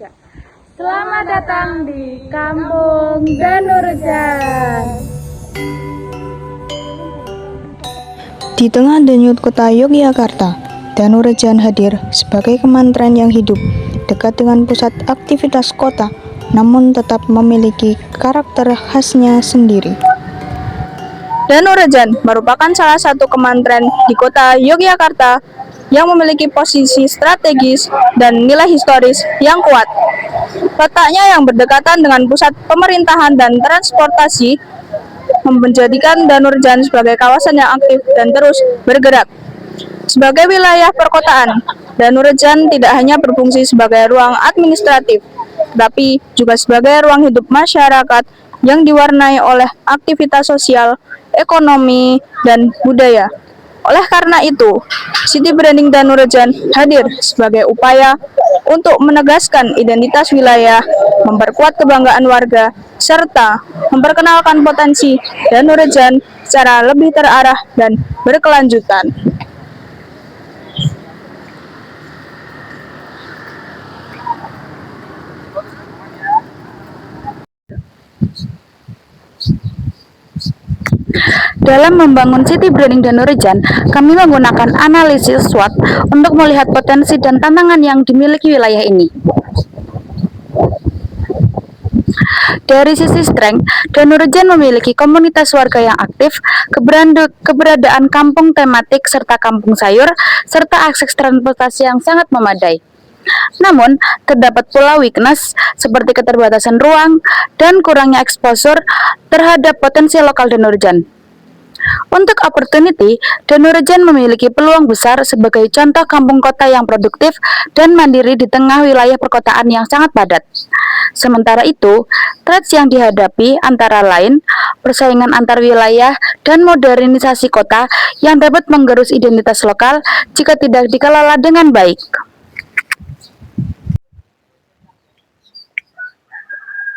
Indonesia. Selamat datang di Kampung Danurejan. Di tengah denyut kota Yogyakarta, Danurejan hadir sebagai kementerian yang hidup, dekat dengan pusat aktivitas kota, namun tetap memiliki karakter khasnya sendiri. Danurejan merupakan salah satu kementerian di kota Yogyakarta yang memiliki posisi strategis dan nilai historis yang kuat. Letaknya yang berdekatan dengan pusat pemerintahan dan transportasi menjadikan Danurejan sebagai kawasan yang aktif dan terus bergerak. Sebagai wilayah perkotaan, Danurejan tidak hanya berfungsi sebagai ruang administratif, tapi juga sebagai ruang hidup masyarakat yang diwarnai oleh aktivitas sosial, ekonomi, dan budaya. Oleh karena itu, City Branding Danurejan hadir sebagai upaya untuk menegaskan identitas wilayah, memperkuat kebanggaan warga, serta memperkenalkan potensi Danurejan secara lebih terarah dan berkelanjutan. Dalam membangun City Branding Danurejan, kami menggunakan analisis SWOT untuk melihat potensi dan tantangan yang dimiliki wilayah ini. Dari sisi strength, Danurejan memiliki komunitas warga yang aktif, keberadaan kampung tematik serta kampung sayur, serta akses transportasi yang sangat memadai. Namun, terdapat pula weakness seperti keterbatasan ruang dan kurangnya exposure terhadap potensi lokal Danurejan. Untuk opportunity, Danurejan memiliki peluang besar sebagai contoh kampung kota yang produktif dan mandiri di tengah wilayah perkotaan yang sangat padat. Sementara itu, threats yang dihadapi antara lain persaingan antar wilayah dan modernisasi kota yang dapat menggerus identitas lokal jika tidak dikelola dengan baik.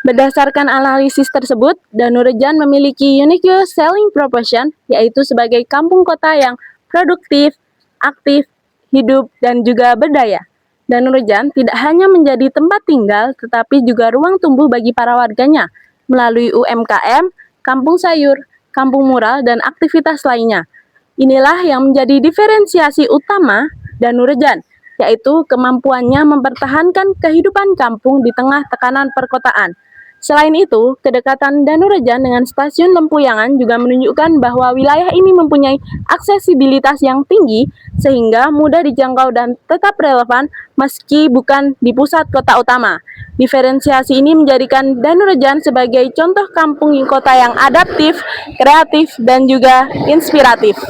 Berdasarkan analisis tersebut, Danurejan memiliki unique selling proposition, yaitu sebagai kampung kota yang produktif, aktif, hidup, dan juga berdaya. Danurejan tidak hanya menjadi tempat tinggal, tetapi juga ruang tumbuh bagi para warganya, melalui UMKM, kampung sayur, kampung mural, dan aktivitas lainnya. Inilah yang menjadi diferensiasi utama Danurejan, yaitu kemampuannya mempertahankan kehidupan kampung di tengah tekanan perkotaan. Selain itu, kedekatan Danurejan dengan stasiun Lempuyangan juga menunjukkan bahwa wilayah ini mempunyai aksesibilitas yang tinggi sehingga mudah dijangkau dan tetap relevan meski bukan di pusat kota utama. Diferensiasi ini menjadikan Danurejan sebagai contoh kampung kota yang adaptif, kreatif, dan juga inspiratif.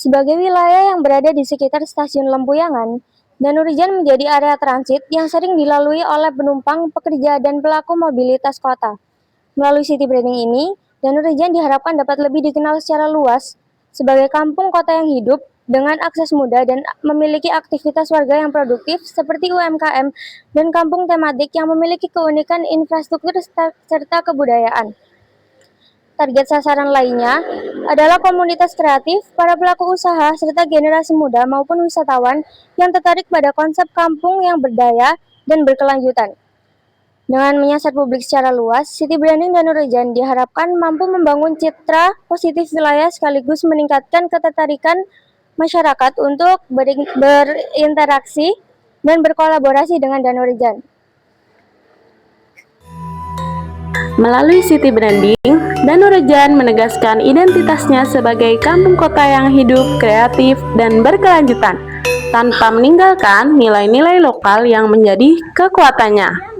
Sebagai wilayah yang berada di sekitar stasiun Lempuyangan, Danurejan menjadi area transit yang sering dilalui oleh penumpang, pekerja, dan pelaku mobilitas kota. Melalui city branding ini, Danurejan diharapkan dapat lebih dikenal secara luas sebagai kampung kota yang hidup dengan akses mudah dan memiliki aktivitas warga yang produktif seperti UMKM dan kampung tematik yang memiliki keunikan infrastruktur serta kebudayaan. Target sasaran lainnya adalah komunitas kreatif, para pelaku usaha, serta generasi muda maupun wisatawan yang tertarik pada konsep kampung yang berdaya dan berkelanjutan. Dengan menyasar publik secara luas, City Branding Danurejan diharapkan mampu membangun citra positif wilayah sekaligus meningkatkan ketertarikan masyarakat untuk berinteraksi dan berkolaborasi dengan Danurejan. Melalui City Branding, Danurejan menegaskan identitasnya sebagai kampung kota yang hidup, kreatif, dan berkelanjutan, tanpa meninggalkan nilai-nilai lokal yang menjadi kekuatannya.